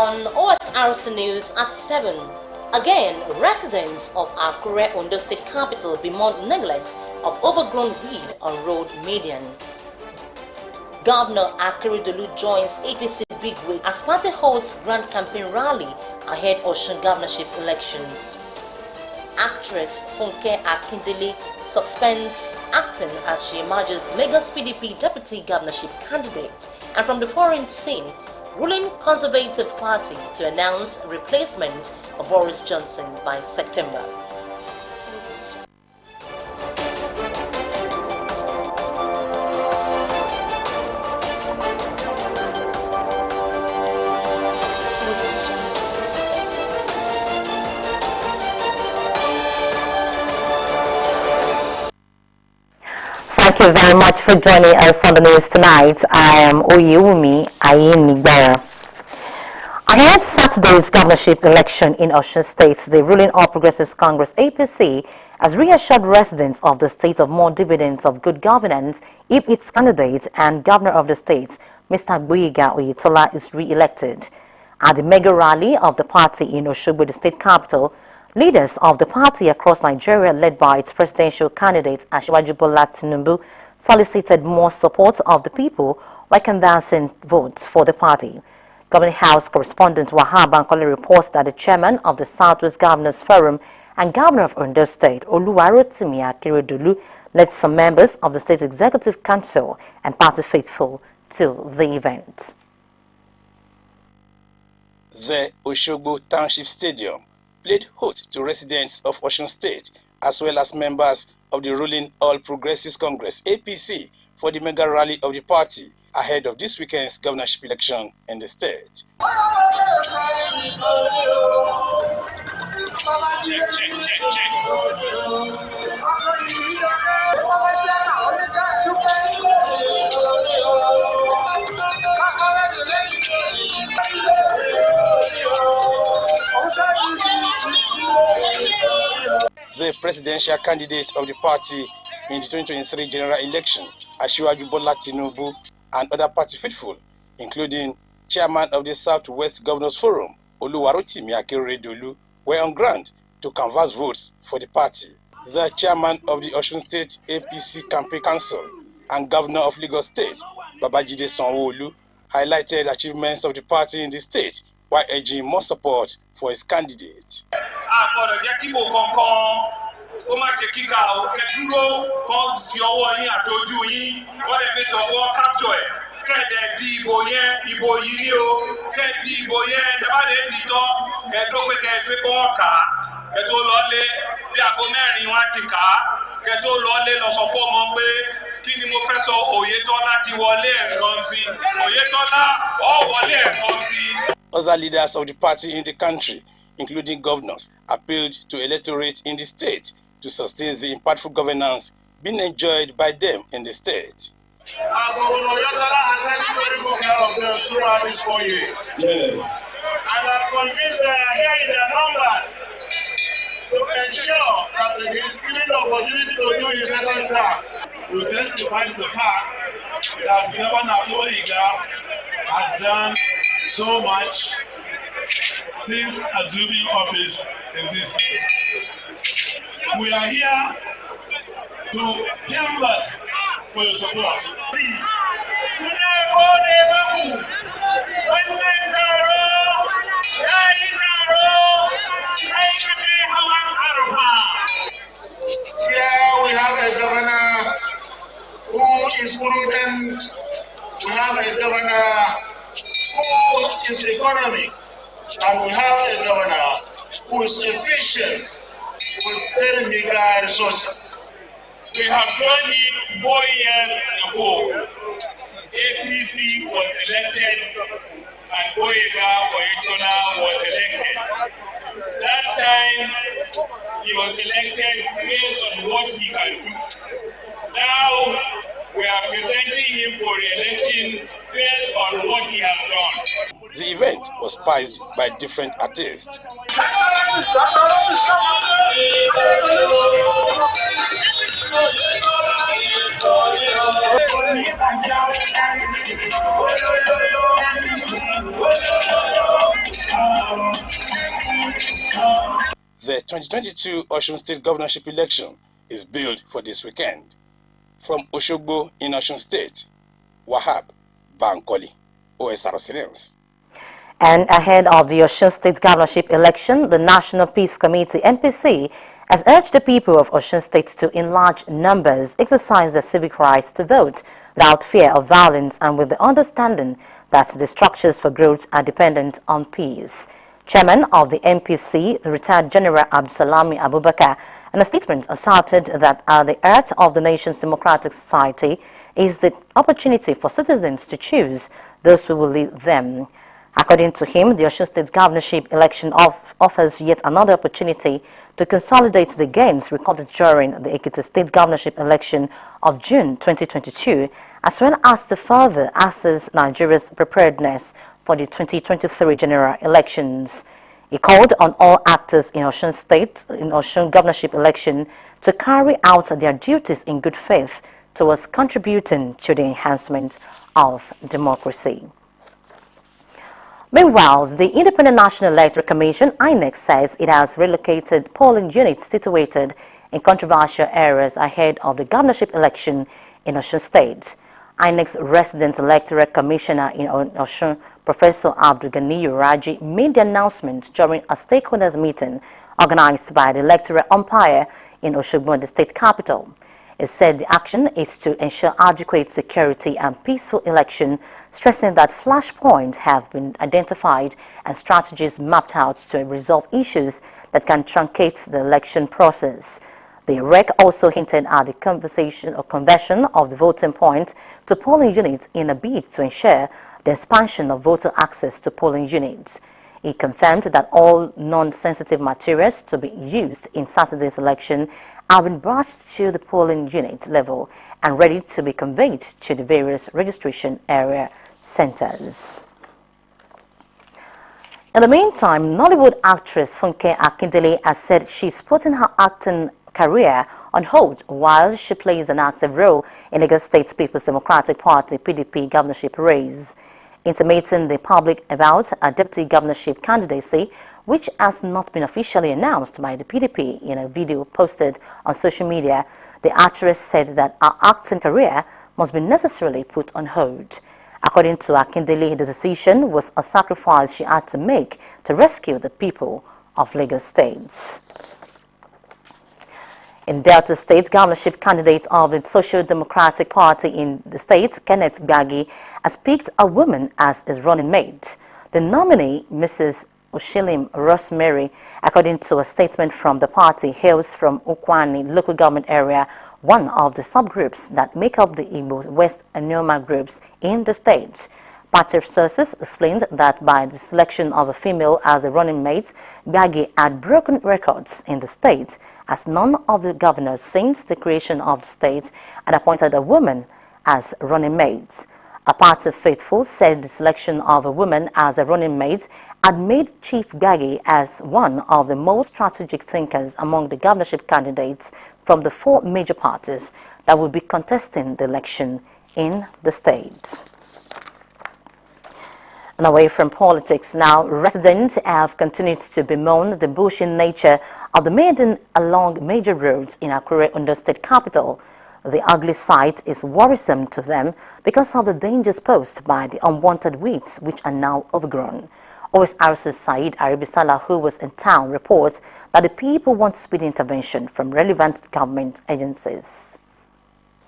on Osrc News at 7. Again, residents of Akure, Ondo State capital, bemoan neglect of overgrown weed on road median. Governor Akeredolu joins APC bigwig as party holds grand campaign rally ahead Osun governorship election. Actress Funke Akindele suspends acting as she emerges Lagos PDP deputy governorship candidate. And from the foreign scene, ruling Conservative Party to announce replacement of Boris Johnson by September. Thank you very much for joining us on the news tonight. I am Oyewumi Ayinigbara. Ahead of Saturday's governorship election in Osun State, the ruling All Progressives Congress APC has reassured residents of the state of more dividends of good governance if its candidate and governor of the state, Mr. Gboyega Oyetola, is re-elected. At the mega rally of the party in Osogbo, the state capital, leaders of the party across Nigeria, led by its presidential candidate Asiwaju Bola Tinubu, solicited more support of the people while canvassing votes for the party. Government House correspondent Wahab Bankole reports that the chairman of the Southwest Governors Forum and governor of Ondo State, Oluwarotimi Akeredolu, led some members of the State Executive Council and party faithful to the event. The Osogbo Township Stadium played host to residents of Osun State as well as members of the ruling All Progressives Congress APC for the mega rally of the party ahead of this weekend's governorship election in the state. The presidential candidate of the party in the 2023 general election, Asiwaju Bola Tinubu, and other party faithful, including chairman of the Southwest Governors Forum, Oluwarotimi Akeredolu, were on ground to canvass votes for the party. The chairman of the Osun State APC Campaign Council and governor of Lagos State, Babajide Sanwo-Olu, highlighted achievements of the party in the state while urging more support for his candidate. Other leaders of the party in the country, including governors, appealed to electorate in the state to sustain the impactful governance being enjoyed by them in the state. Governor Oyetola has taken very good care of them throughout these 4 years. And I'm convinced they are here in their numbers to ensure that he is given the opportunity to do his second term. We testify to the fact that Governor Gboyega has done so much since assuming office in this state. We are here to canvass for your support. Here we have a governor who is prudent. We have a governor who is economic. And we have a governor who is efficient with very meager resources. We have done it 4 years ago. APC was elected and Gboyega Oyetola was elected. That time he was elected based on what he can do. Now we are presenting him for re-election based on what he has done. The event was spiced by different artists. 2022 Osun State governorship election is billed for this weekend. From Oshogbo in Osun State, Wahab Bankoli, Osrc News. And ahead of the Osun State governorship election, the National Peace Committee (NPC) has urged the people of Osun State to, in large numbers, exercise their civic rights to vote without fear of violence and with the understanding that the structures for growth are dependent on peace. Chairman of the NPC, retired General Abdulsalami Abubakar, in a statement asserted that at the heart of the nation's democratic society is the opportunity for citizens to choose those who will lead them. According to him, the Osun State governorship election offers yet another opportunity to consolidate the gains recorded during the Ekiti State governorship election of June 2022, as well as to further assess Nigeria's preparedness for the 2023 general elections. He called on all actors in Osun State, in Osun governorship election, to carry out their duties in good faith towards contributing to the enhancement of democracy. Meanwhile, the Independent National Electoral Commission (INEC) says it has relocated polling units situated in controversial areas ahead of the governorship election in Osun State. INEC's resident electoral commissioner in Osun, Professor Abdul Ganiyu Raji, made the announcement during a stakeholders meeting organized by the electoral umpire in Osogbo, the state capital. It said the action is to ensure adequate security and peaceful election, stressing that flashpoints have been identified and strategies mapped out to resolve issues that can truncate the election process. The REC also hinted at the conversion of the voting point to polling units in a bid to ensure the expansion of voter access to polling units. He confirmed that all non-sensitive materials to be used in Saturday's election have been brought to the polling unit level and ready to be conveyed to the various registration area centers. In the meantime, Nollywood actress Funke Akindele has said she's putting her acting career on hold while she plays an active role in Lagos State People's Democratic Party (PDP) governorship race, intimating the public about a deputy governorship candidacy, which has not been officially announced by the PDP. In a video posted on social media, the actress said that her acting career must be necessarily put on hold. According to Akindele, the decision was a sacrifice she had to make to rescue the people of Lagos State. In Delta State, governorship candidate of the Social Democratic Party in the state, Kenneth Gbagi, has picked a woman as his running mate. The nominee, Mrs. Oshilim Rosemary, according to a statement from the party, hails from Ukwani local government area, one of the subgroups that make up the Igbo West Anyoma groups in the state. Party sources explained that by the selection of a female as a running mate, Gbagi had broken records in the state, as none of the governors since the creation of the state had appointed a woman as running mate. A party faithful said the selection of a woman as a running mate had made Chief Gbagi as one of the most strategic thinkers among the governorship candidates from the four major parties that will be contesting the election in the state. And away from politics now, residents have continued to bemoan the bushy nature of the maiden along major roads in Akure, Ondo State capital. The ugly sight is worrisome to them because of the dangers posed by the unwanted weeds which are now overgrown. Osrc Said Aribisala, who was in town, reports that the people want speedy intervention from relevant government agencies.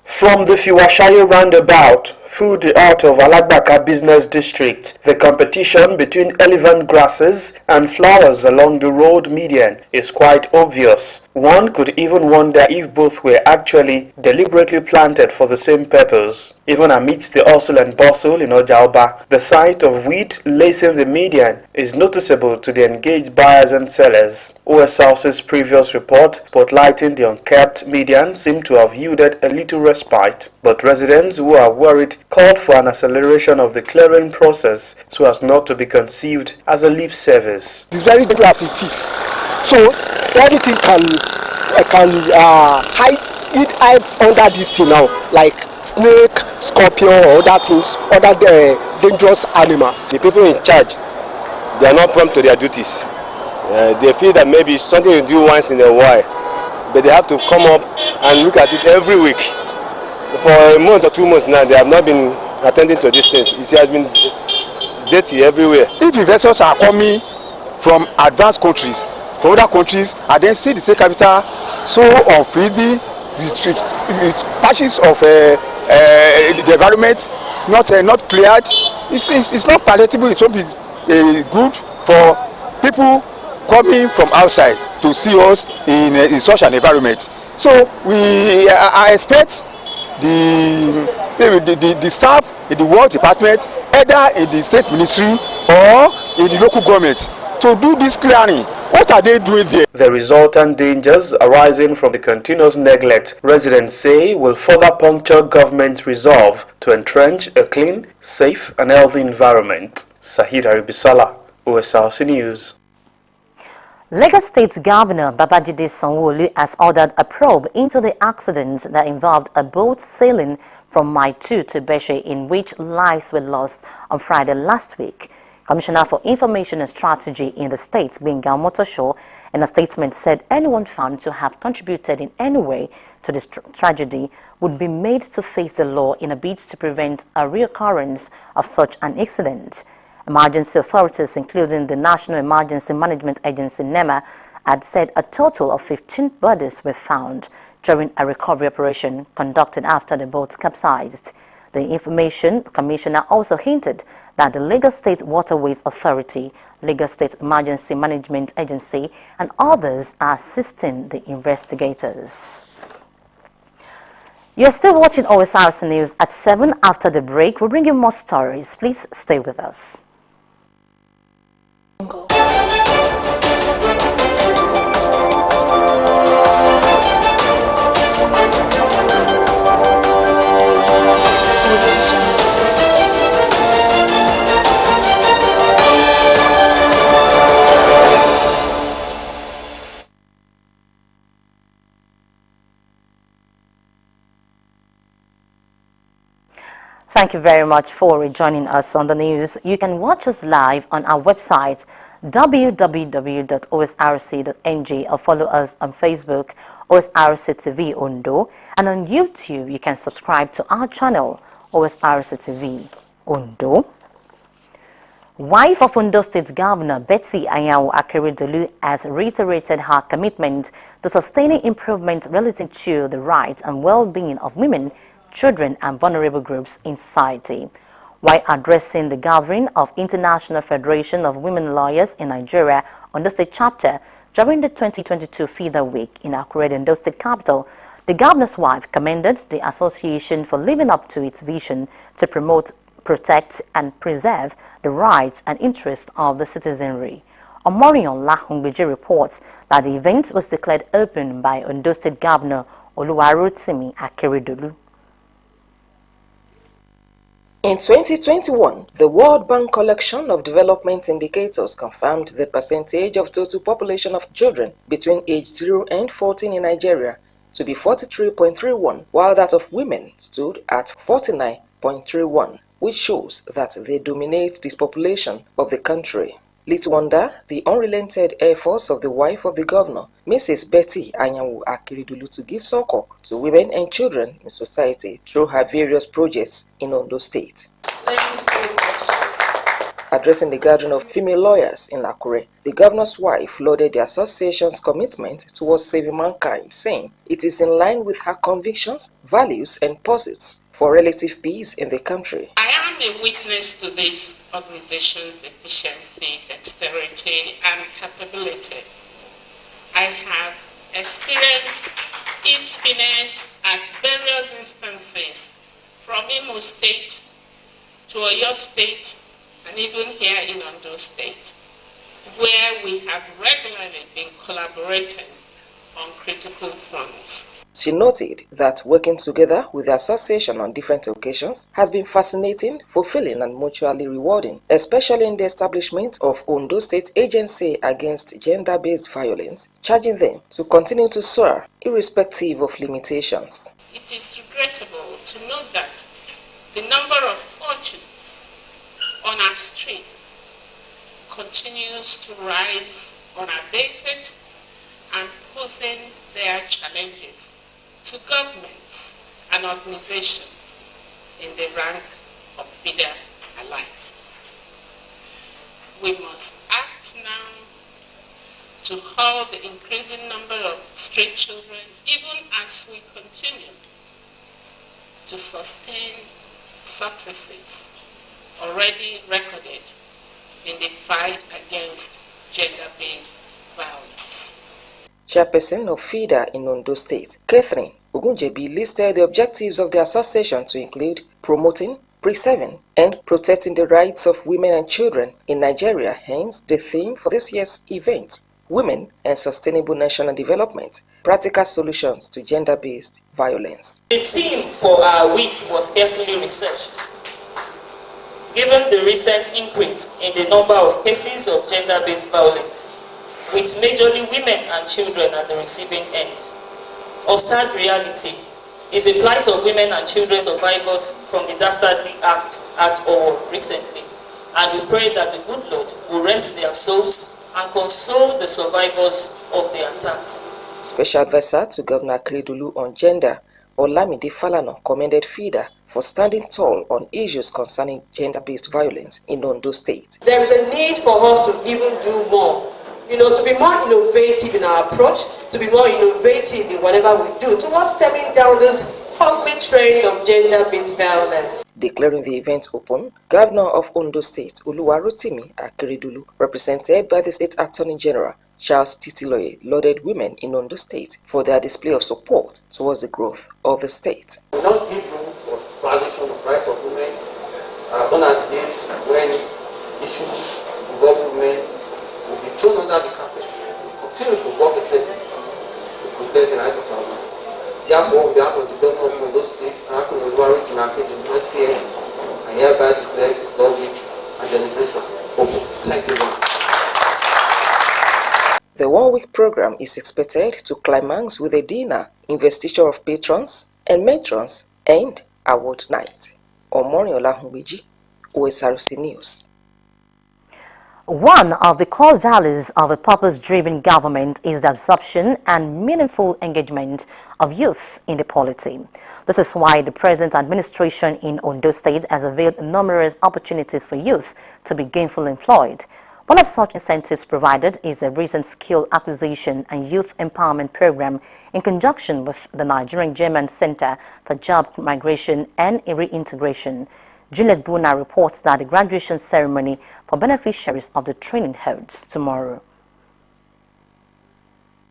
From the Fiwashaye roundabout through the heart of Alagbaka business district, the competition between elephant grasses and flowers along the road median is quite obvious. One could even wonder if both were actually deliberately planted for the same purpose. Even amidst the hustle and bustle in Ojaoba, the sight of wheat lacing the median is noticeable to the engaged buyers and sellers. OSRC's previous report spotlighting the unkept median seemed to have yielded a little respite, but residents who are worried called for an acceleration of the clearing process so as not to be conceived as a lip service. It's very dangerous as it is. So anything can hides under this thing now, like snake, scorpion, or other things, other dangerous animals. The people in charge, they are not prompt to their duties. They feel that maybe it's something you do once in a while, but they have to come up and look at it every week. For a month or 2 months now, they have not been attending to these things. It has been dirty everywhere. If investors are coming from advanced countries, from other countries, and then see the state capital so unfriendly with patches of the environment not cleared, it's not palatable. It won't be good for people coming from outside to see us in such an environment. So I expect the staff in the World Department, either in the state ministry or in the local government, to do this clearing. What are they doing there? The resultant dangers arising from the continuous neglect, residents say, will further puncture government resolve to entrench a clean, safe and healthy environment. Sahid Aribisala, Osrc News. Lagos State Governor Babajide Sanwo-Olu has ordered a probe into the accident that involved a boat sailing from Mile 2 to Beshe, in which lives were lost on Friday last week. Commissioner for Information and Strategy in the state, Bengal Motoshaw, in a statement said anyone found to have contributed in any way to this tragedy would be made to face the law in a bid to prevent a reoccurrence of such an incident. Emergency authorities, including the National Emergency Management Agency, NEMA, had said a total of 15 bodies were found during a recovery operation conducted after the boat capsized. The Information Commissioner also hinted that the Lagos State Waterways Authority, Lagos State Emergency Management Agency, and others are assisting the investigators. You're still watching Osrc News at 7. After the break, we'll bring you more stories. Please stay with us. Thank you very much for joining us on the news. You can watch us live on our website www.osrc.ng or follow us on Facebook, Osrc TV Ondo, and on YouTube you can subscribe to our channel, Osrc TV Ondo. Wife of Ondo State Governor Betsy Anyanwu Akeredolu has reiterated her commitment to sustaining improvement relative to the rights and well-being of women, children and vulnerable groups in society. While addressing the gathering of International Federation of Women Lawyers in Nigeria Ondo State chapter during the 2022 FIDA Week in Akure, Ondo State capital, the governor's wife commended the association for living up to its vision to promote, protect and preserve the rights and interests of the citizenry. Omorion Lahungbeji reports that the event was declared open by Ondo State Governor Oluwarotimi Akeredolu. In 2021, the World Bank collection of development indicators confirmed the percentage of total population of children between age 0 and 14 in Nigeria to be 43.31, while that of women stood at 49.31, which shows that they dominate this population of the country. Little wonder the unrelented efforts of the wife of the governor, Mrs. Betty Anyanwu Akeredolu, to give succor to women and children in society through her various projects in Ondo State. Addressing the gathering of female lawyers in Akure, the governor's wife lauded the association's commitment towards saving mankind, saying it is in line with her convictions, values and pursuits for relative peace in the country. I am a witness to this organization's efficiency, dexterity, and capability. I have experienced its finesse at various instances, from Imo State to Oyo State, and even here in Ondo State, where we have regularly been collaborating on critical fronts. She noted that working together with the association on different occasions has been fascinating, fulfilling and mutually rewarding, especially in the establishment of Ondo State Agency Against Gender-Based Violence, charging them to continue to soar irrespective of limitations. It is regrettable to note that the number of urchins on our streets continues to rise unabated and posing their challenges to governments and organizations in the rank of FIDA alike. We must act now to halt the increasing number of street children, even as we continue to sustain successes already recorded in the fight against gender-based violence. Chairperson of FIDA in Ondo State, Catherine Ogunjebi, listed the objectives of the association to include promoting, preserving, and protecting the rights of women and children in Nigeria. Hence, the theme for this year's event, Women and Sustainable National Development, Practical Solutions to Gender-Based Violence. The theme for our week was carefully researched. Given the recent increase in the number of cases of gender-based violence, with majorly women and children at the receiving end, of sad reality is the plight of women and children survivors from the dastardly act at Owo recently, and we pray that the good Lord will rest their souls and console the survivors of the attack. Special Advisor to Governor Akeredolu on Gender, Olamide Falana, commended FIDA for standing tall on issues concerning gender-based violence in Ondo State. There is a need for us to even do more. To be more innovative in our approach, to be more innovative in whatever we do, towards stemming down this ugly trend of gender-based violence. Declaring the event open, Governor of Ondo State, Oluwarotimi Akeredolu, represented by the State Attorney General, Charles Titiloye, lauded women in Ondo State for their display of support towards the growth of the state. We will not give room for violation of rights of women. Gone are the days when issues involving women will be thrown under the carpet. We continue to work effectively to protect the rights of our women. Therefore, on behalf of the governor of Ondo State, I hereby declare this topic and deliberation open. Thank you very much. The one-week program is expected to climax with a dinner, investiture of patrons and matrons, and award night. Omoriola Hunwiji, Osrc News. One of the core values of a purpose-driven government is the absorption and meaningful engagement of youth in the polity. This is why the present administration in Ondo State has availed numerous opportunities for youth to be gainfully employed. One of such incentives provided is a recent skill acquisition and youth empowerment program in conjunction with the Nigerian German Center for Job Migration and Reintegration. Juliet Buna reports that the graduation ceremony for beneficiaries of the training holds tomorrow.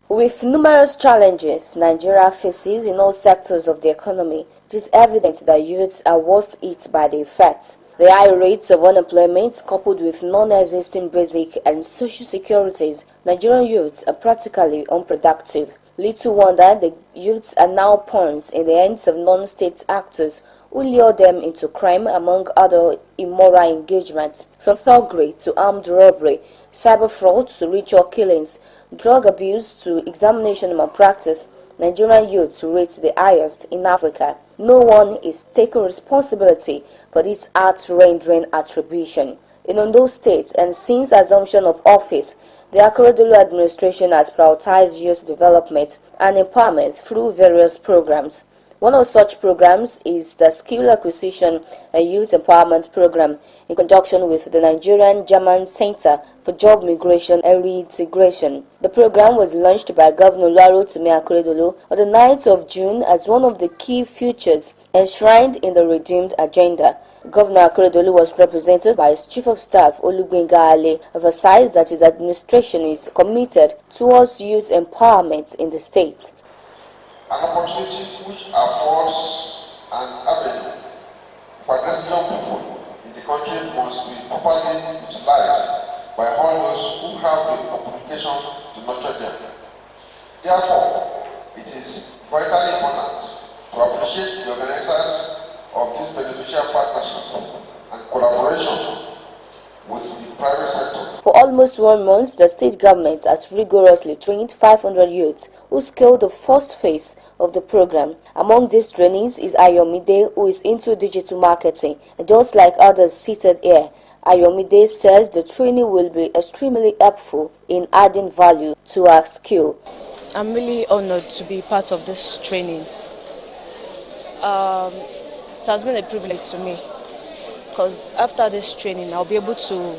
With numerous challenges Nigeria faces in all sectors of the economy, it is evident that youths are worst hit by the effects. The high rates of unemployment, coupled with non-existing basic and social securities, Nigerian youths are practically unproductive. Little wonder the youths are now pawns in the hands of non-state actors who lure them into crime, among other immoral engagements, from thuggery to armed robbery, cyber fraud to ritual killings, drug abuse to examination malpractice. Nigerian youths rate the highest in Africa. No one is taking responsibility for this heart-rending attribution. In Ondo State, and since assumption of office, the Akeredolu administration has prioritized youth development and empowerment through various programs. One of such programs is the Skill Acquisition and Youth Empowerment Program in conjunction with the Nigerian German Center for Job Migration and Reintegration. The program was launched by Governor Oluwarotimi Akeredolu on the 9th of June as one of the key features enshrined in the redeemed agenda. Governor Akeredolu was represented by his Chief of Staff Olugbenga Ale, emphasized that his administration is committed towards youth empowerment in the state. An opportunity which affords an avenue for addressing young people in the country must be properly utilized by all those who have the obligation to nurture them. Therefore, it is vitally important to appreciate the organizers of this beneficial partnership and collaboration with the private sector. For almost 1 month, the state government has rigorously trained 500 youths who scaled the first phase of the program. Among these trainees is Ayomide, who is into digital marketing, and just like others seated here, Ayomide says the training will be extremely helpful in adding value to our skill. I'm really honored to be part of this training. It has been a privilege to me because after this training I'll be able to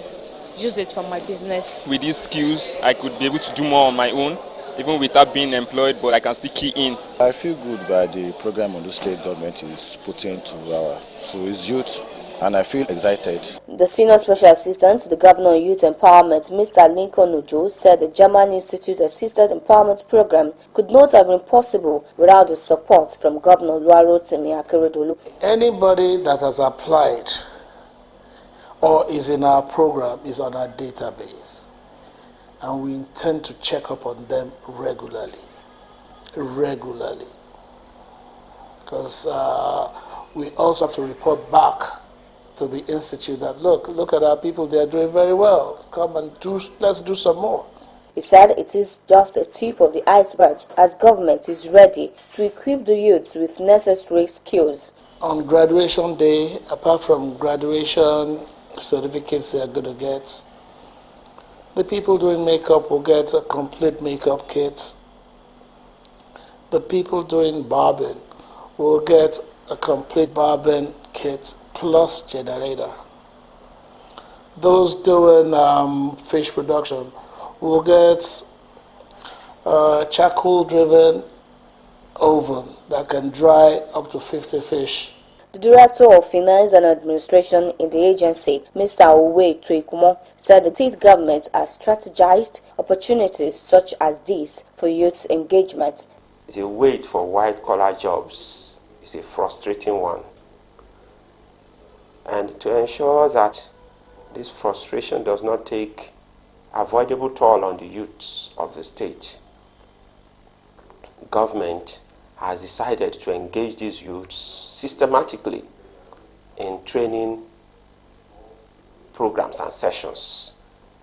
use it for my business. With these skills I could be able to do more on my own, even without being employed, but I can still key in. I feel good by the program on the state government is putting to its youth, and I feel excited. The Senior Special Assistant to the Governor on Youth Empowerment, Mr. Lincoln Ojo, said the German Institute Assisted Empowerment Program could not have been possible without the support from Governor Oluwarotimi Akeredolu. Anybody that has applied or is in our program is on our database, and we intend to check up on them regularly, because we also have to report back to the institute that look at our people, they are doing very well, come and let's do some more. He said it is just a tip of the iceberg as government is ready to equip the youth with necessary skills. On graduation day, apart from graduation certificates they are going to get, the people doing makeup will get a complete makeup kit. The people doing barbing will get a complete barbing kit plus generator. Those doing fish production will get a charcoal-driven oven that can dry up to 50 fish. The Director of Finance and Administration in the agency, Mr. Owe Tuikumo, said the state government has strategized opportunities such as these for youth engagement. The wait for white-collar jobs is a frustrating one. And to ensure that this frustration does not take avoidable toll on the youths of the state, government has decided to engage these youths systematically in training programs and sessions.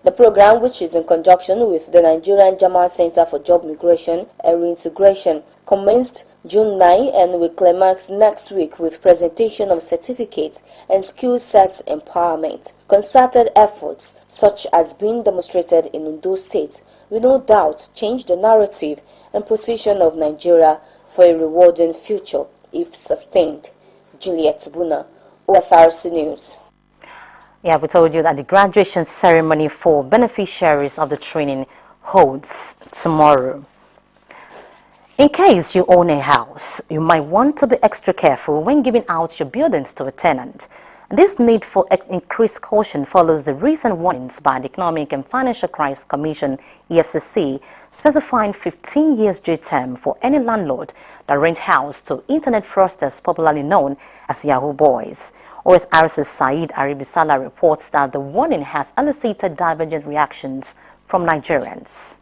The program, which is in conjunction with the Nigerian German Center for Job Migration and Reintegration, commenced June 9 and will climax next week with presentation of certificates and skill sets empowerment. Concerted efforts such as being demonstrated in Ondo State will no doubt change the narrative and position of Nigeria for a rewarding future if sustained. Juliet Buna, Osrc News. Yeah, we told you that the graduation ceremony for beneficiaries of the training holds tomorrow. In case you own a house, you might want to be extra careful when giving out your buildings to a tenant. This need for increased caution follows the recent warnings by the Economic and Financial Crimes Commission, EFCC, specifying 15 years jail term for any landlord that rent house to internet fraudsters popularly known as Yahoo Boys. Osrc's Saeed Aribisala reports that the warning has elicited divergent reactions from Nigerians.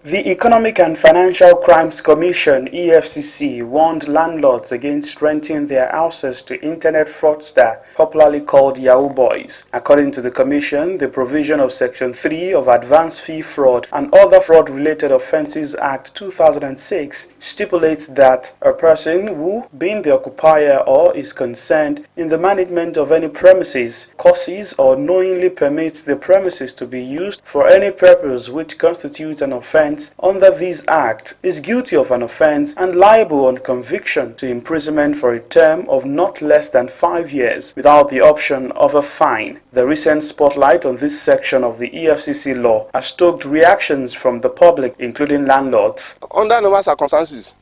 The Economic and Financial Crimes Commission, EFCC, warned landlords against renting their houses to internet fraudsters, popularly called Yahoo Boys. According to the Commission, the provision of Section 3 of Advance Fee Fraud and Other Fraud-Related Offences Act 2006 stipulates that a person who, being the occupier or is concerned in the management of any premises, causes or knowingly permits the premises to be used for any purpose which constitutes an offence under this Act is guilty of an offence and liable on conviction to imprisonment for a term of not less than 5 years without the option of a fine. The recent spotlight on this section of the EFCC law has stoked reactions from the public, including landlords. Under normal circumstances,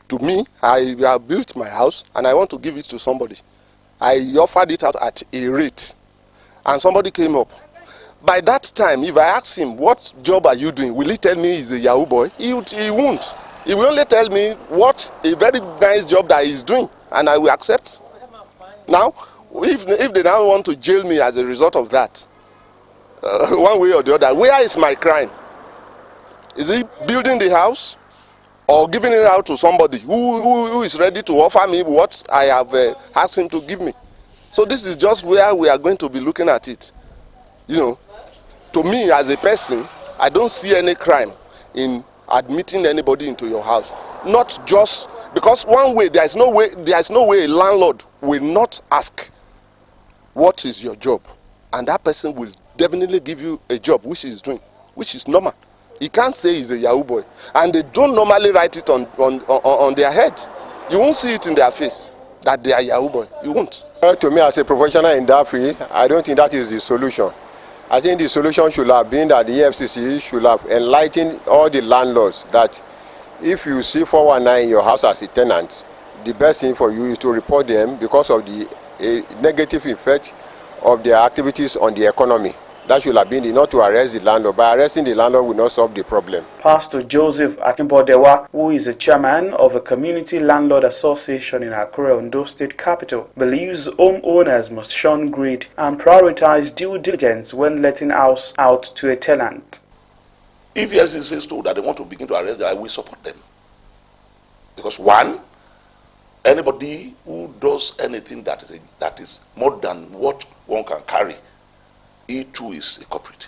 to me, I have built my house and I want to give it to somebody. I offered it out at a rate and somebody came up. By that time, if I ask him, what job are you doing? Will he tell me he's a Yahoo boy? He won't. He will only tell me what a very nice job that he's doing, and I will accept. Now, if they now want to jail me as a result of that, one way or the other, where is my crime? Is he building the house or giving it out to somebody who is ready to offer me what I have asked him to give me? So this is just where we are going to be looking at it. You know, to me as a person, I don't see any crime in admitting anybody into your house. Not just because one way, there is no way a landlord will not ask what is your job, and that person will definitely give you a job which is doing, which is normal. He can't say he's a Yahoo boy, and they don't normally write it on their head. You won't see it in their face that they are Yahoo boy. You won't. To me, as a professional in that field, I don't think that is the solution. I think the solution should have been that the EFCC should have enlightened all the landlords that if you see 419 in your house as a tenant, the best thing for you is to report them because of the negative effect of their activities on the economy. That should have been not to arrest the landlord. By arresting the landlord will not solve the problem. Pastor Joseph Akimbodewa, who is the chairman of a community landlord association in Akure, Ondo State capital, believes homeowners must shun greed and prioritize due diligence when letting house out to a tenant. If EFCC says told that they want to begin to arrest them, I will support them. Because one, anybody who does anything that is more than what one can carry, he too is a culprit.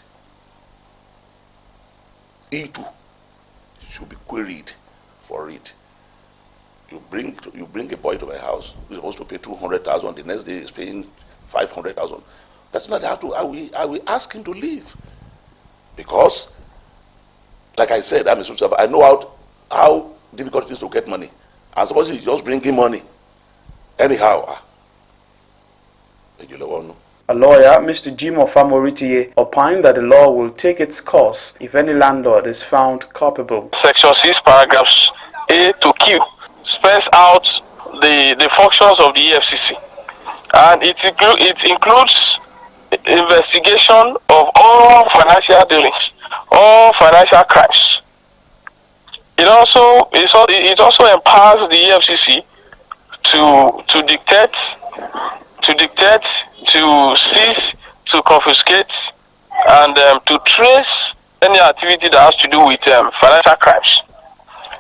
He too should be queried for it. You bring a boy to my house who's supposed to pay 200,000. The next day he's paying 500,000. That's not have to. I will ask him to leave, because, like I said, I'm a social servant. I know how difficult it is to get money. And suppose he's just bringing money anyhow. A lawyer, Mr. Jim Ofamoritiye, opined that the law will take its course if any landlord is found culpable. Section 6, paragraphs A to Q spells out the functions of the EFCC, and it includes investigation of all financial dealings, all financial crimes. It also empowers the EFCC to dictate, to seize, to confiscate, and to trace any activity that has to do with financial crimes.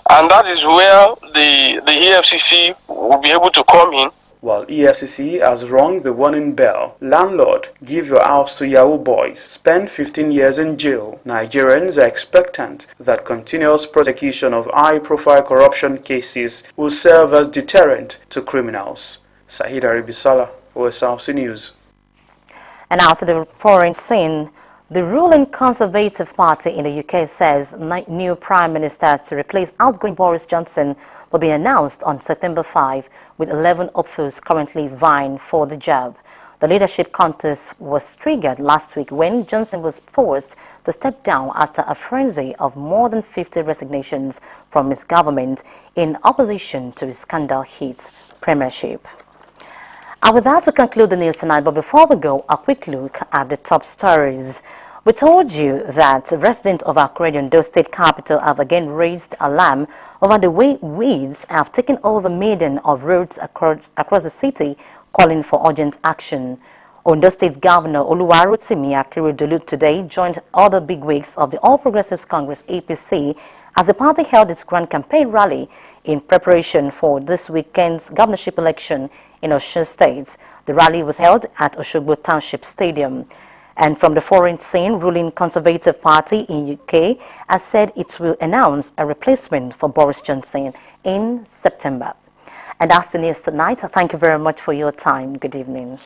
And that is where the EFCC will be able to come in. While EFCC has rung the warning bell, landlord, give your house to Yahoo boys, spend 15 years in jail. Nigerians are expectant that continuous prosecution of high-profile corruption cases will serve as deterrent to criminals. Sahid Aribisala, OSRC News. And now to the foreign scene. The ruling Conservative Party in the UK says new Prime Minister to replace outgoing Boris Johnson will be announced on September 5, with 11 hopefuls currently vying for the job. The leadership contest was triggered last week when Johnson was forced to step down after a frenzy of more than 50 resignations from his government in opposition to his scandal-hit premiership. And with that, we conclude the news tonight. But before we go, a quick look at the top stories. We told you that residents of Akure, Ondo State capital, have again raised alarm over the way weeds have taken over millions of roads across the city, calling for urgent action. Ondo State Governor Oluwarotimi Akeredolu today joined other bigwigs of the All Progressives Congress (APC) as the party held its grand campaign rally in preparation for this weekend's governorship election in Osrc State. The rally was held at Osogbo Township Stadium. And from the foreign scene, ruling Conservative Party in UK has said it will announce a replacement for Boris Johnson in September. And that's the news tonight. Thank you very much for your time. Good evening.